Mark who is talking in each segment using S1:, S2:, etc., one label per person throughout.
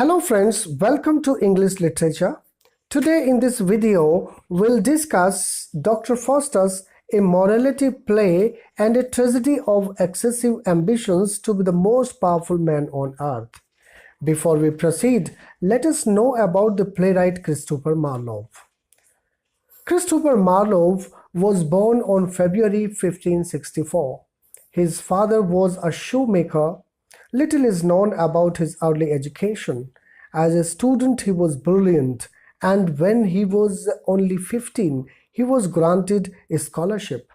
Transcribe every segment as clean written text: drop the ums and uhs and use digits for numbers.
S1: Hello friends, welcome to English Literature. Today in this video, we'll discuss Dr. Faustus, a morality play and a tragedy of excessive ambitions to be the most powerful man on earth. Before we proceed, let us know about the playwright Christopher Marlowe. Christopher Marlowe was born on February 1564. His father was a shoemaker. Little is known about his early education. As a student, he was brilliant, and when he was only 15, he was granted a scholarship.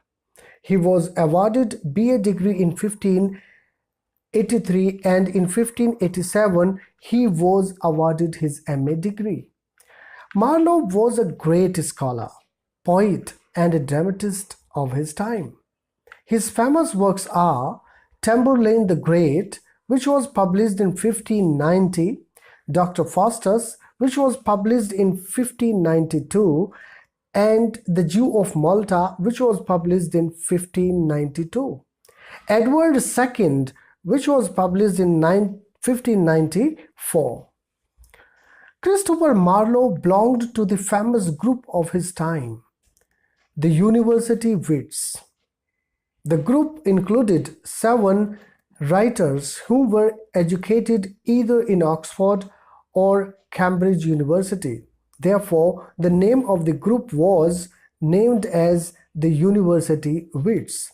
S1: He was awarded BA degree in 1583, and in 1587, he was awarded his MA degree. Marlowe was a great scholar, poet, and a dramatist of his time. His famous works are Tamburlaine the Great, which was published in 1590, Dr. Faustus, which was published in 1592, and The Jew of Malta, which was published in 1592. Edward II, which was published in 1594. Christopher Marlowe belonged to the famous group of his time, the University Wits. The group included 7 writers who were educated either in Oxford or Cambridge University. Therefore, the name of the group was named as the University Wits.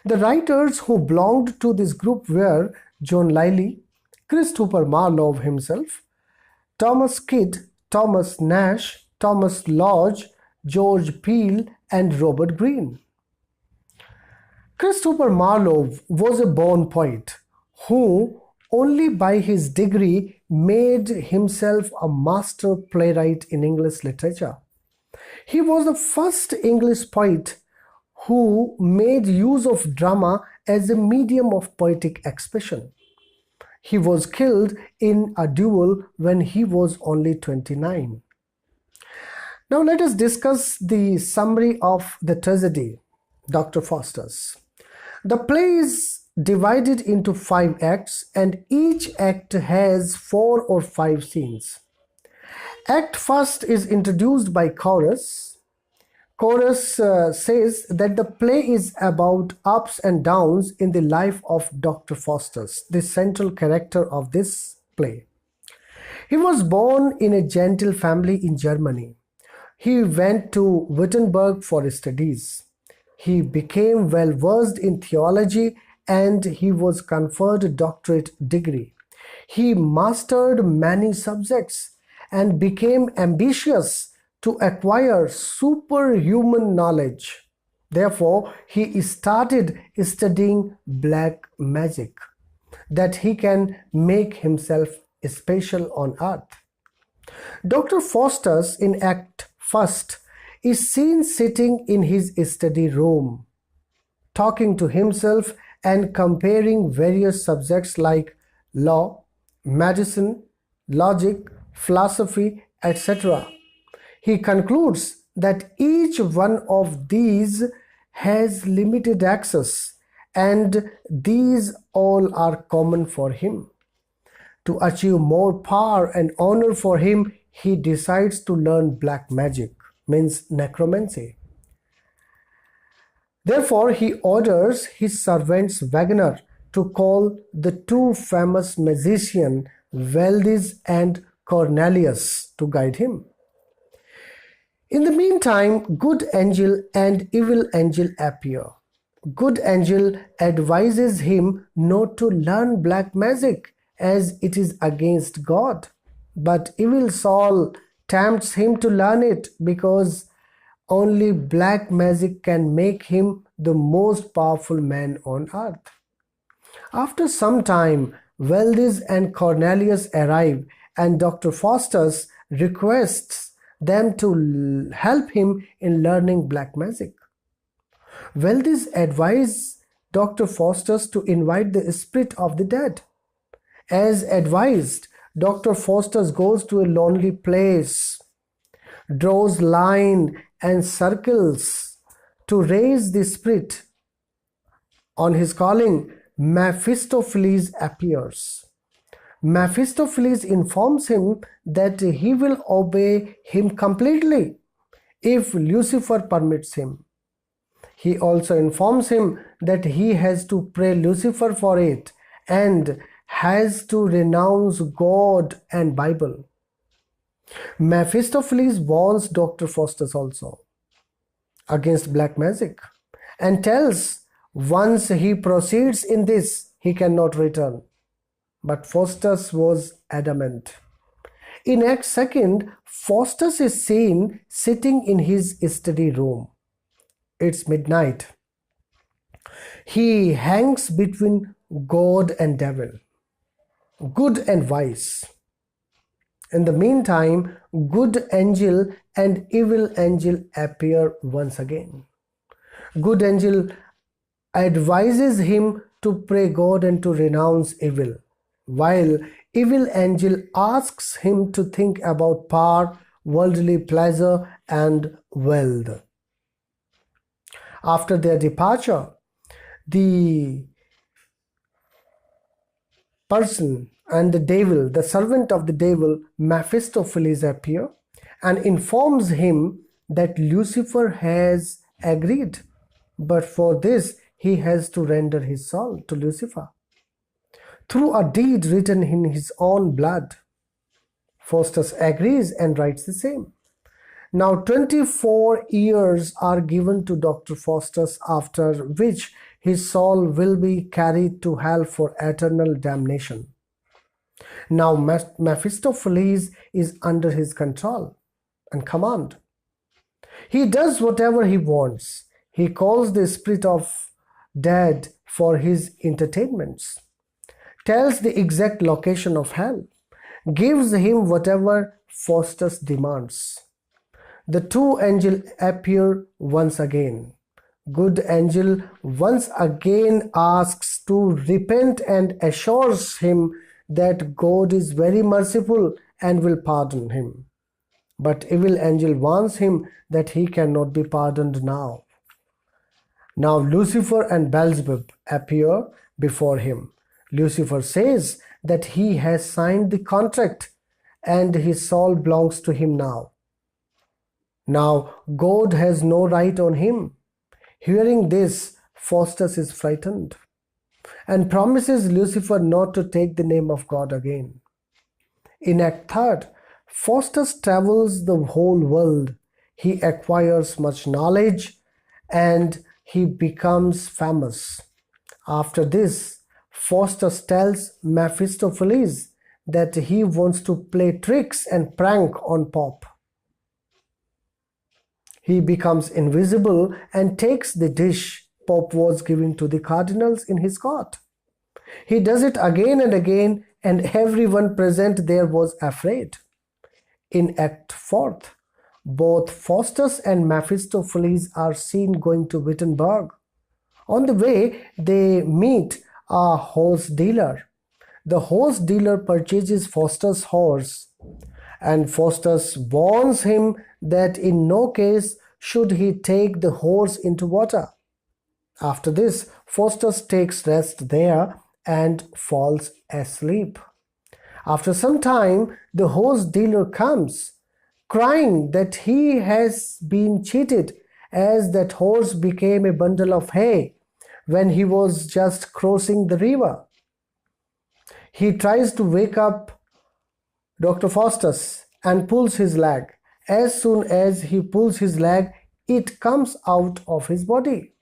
S1: The writers who belonged to this group were John Lyly, Christopher Marlowe himself, Thomas Kidd, Thomas Nash, Thomas Lodge, George Peele, and Robert Greene. Christopher Marlowe was a born poet who only by his degree made himself a master playwright in English literature. He was the first English poet who made use of drama as a medium of poetic expression. He was killed in a duel when he was only 29. Now let us discuss the summary of the tragedy, Dr. Faustus. The play is divided into 5 acts, and each act has 4 or 5 scenes. Act first is introduced by chorus. Chorus says that the play is about ups and downs in the life of Dr. Faustus, the central character of this play. He was born in a gentle family in Germany. He went to Wittenberg for studies. He became well versed in theology and he was conferred a doctorate degree. He mastered many subjects and became ambitious to acquire superhuman knowledge. Therefore, he started studying black magic, that he can make himself special on earth. Dr. Faustus in Act First is seen sitting in his study room, talking to himself and comparing various subjects like law, medicine, logic, philosophy, etc. He concludes that each one of these has limited access and these all are common for him. To achieve more power and honor for him, he decides to learn black magic, means necromancy. Therefore, he orders his servants Wagner to call the 2 famous magicians Valdez and Cornelius to guide him. In the meantime, good angel and evil angel appear. Good angel advises him not to learn black magic as it is against God, but evil soul tempts him to learn it because only black magic can make him the most powerful man on earth. After some time, Valdez and Cornelius arrive and Dr. Faustus requests them to help him in learning black magic. Valdez advises Dr. Faustus to invite the spirit of the dead. As advised, Dr. Faustus goes to a lonely place, draws line and circles to raise the spirit. On his calling, Mephistopheles appears. Mephistopheles informs him that he will obey him completely if Lucifer permits him. He also informs him that he has to pray Lucifer for it and has to renounce God and Bible. Mephistopheles warns Dr. Faustus also against black magic and tells once he proceeds in this, he cannot return. But Faustus was adamant. In Act 2, Faustus is seen sitting in his study room. It's midnight. He hangs between God and devil, good and wise. In the meantime, good angel and evil angel appear once again. Good angel advises him to pray God and to renounce evil, while evil angel asks him to think about power, worldly pleasure, and wealth. After their departure, the person and the devil, the servant of the devil, Mephistopheles, appear and informs him that Lucifer has agreed, but for this he has to render his soul to Lucifer through a deed written in his own blood. Faustus agrees and writes the same. Now 24 years are given to Dr. Faustus, after which his soul will be carried to hell for eternal damnation. Now Mephistopheles is under his control and command. He does whatever he wants. He calls the spirit of dead for his entertainments, tells the exact location of hell, gives him whatever Faustus demands. The two angels appear once again. Good angel once again asks to repent and assures him that God is very merciful and will pardon him. But evil angel warns him that he cannot be pardoned now. Now Lucifer and Beelzebub appear before him. Lucifer says that he has signed the contract and his soul belongs to him now. Now God has no right on him. Hearing this, Faustus is frightened and promises Lucifer not to take the name of God again. In Act 3, Faustus travels the whole world. He acquires much knowledge and he becomes famous. After this, Faustus tells Mephistopheles that he wants to play tricks and prank on Pope. He becomes invisible and takes the dish Pope was giving to the cardinals in his court. He does it again and again, and everyone present there was afraid. In Act 4, both Faustus and Mephistopheles are seen going to Wittenberg. On the way, they meet a horse dealer. The horse dealer purchases Faustus' horse, and Faustus warns him that in no case should he take the horse into water. After this, Faustus takes rest there and falls asleep. After some time, the horse dealer comes, crying that he has been cheated, as that horse became a bundle of hay when he was just crossing the river. He tries to wake up Dr. Faustus and pulls his leg. As soon as he pulls his leg, it comes out of his body.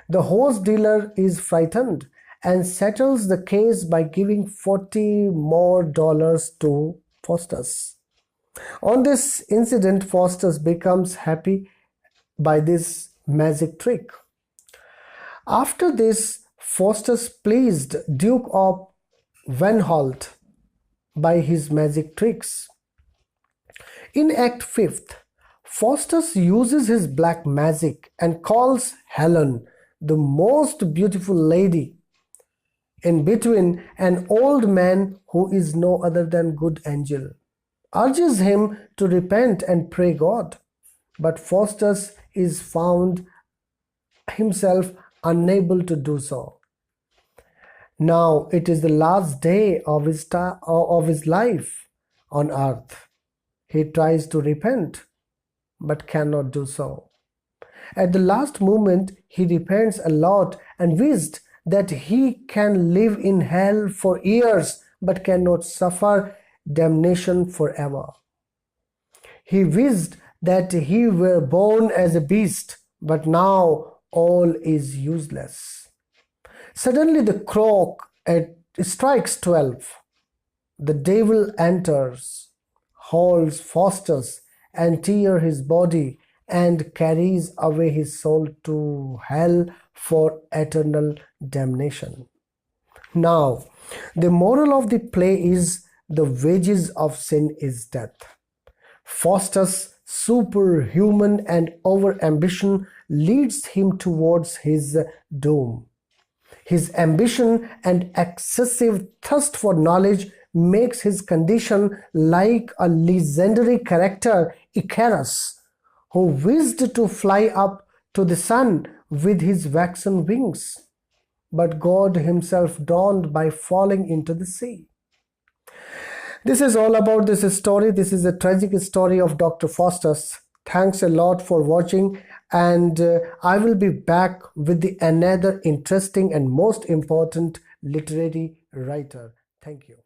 S1: The horse dealer is frightened and settles the case by giving $40 more to Faustus. On this incident, Faustus becomes happy by this magic trick. After this, Faustus pleased Duke of Venholt by his magic tricks. In Act 5, Faustus uses his black magic and calls Helen, the most beautiful lady, in between an old man who is no other than good angel, urges him to repent and pray God. But Faustus is found himself unable to do so. Now it is the last day of his life on earth. He tries to repent, but cannot do so. At the last moment, he repents a lot and wished that he can live in hell for years, but cannot suffer damnation forever. He wished that he were born as a beast, but now all is useless. Suddenly the clock strikes 12. The devil enters, holds Faustus, and tears his body and carries away his soul to hell for eternal damnation. Now, the moral of the play is the wages of sin is death. Faustus' superhuman and over-ambition leads him towards his doom. His ambition and excessive thirst for knowledge makes his condition like a legendary character, Icarus, who wished to fly up to the sun with his waxen wings. But God himself dawned by falling into the sea. This is all about this story. This is a tragic story of Dr. Faustus. Thanks a lot for watching, and I will be back with another interesting and most important literary writer. Thank you.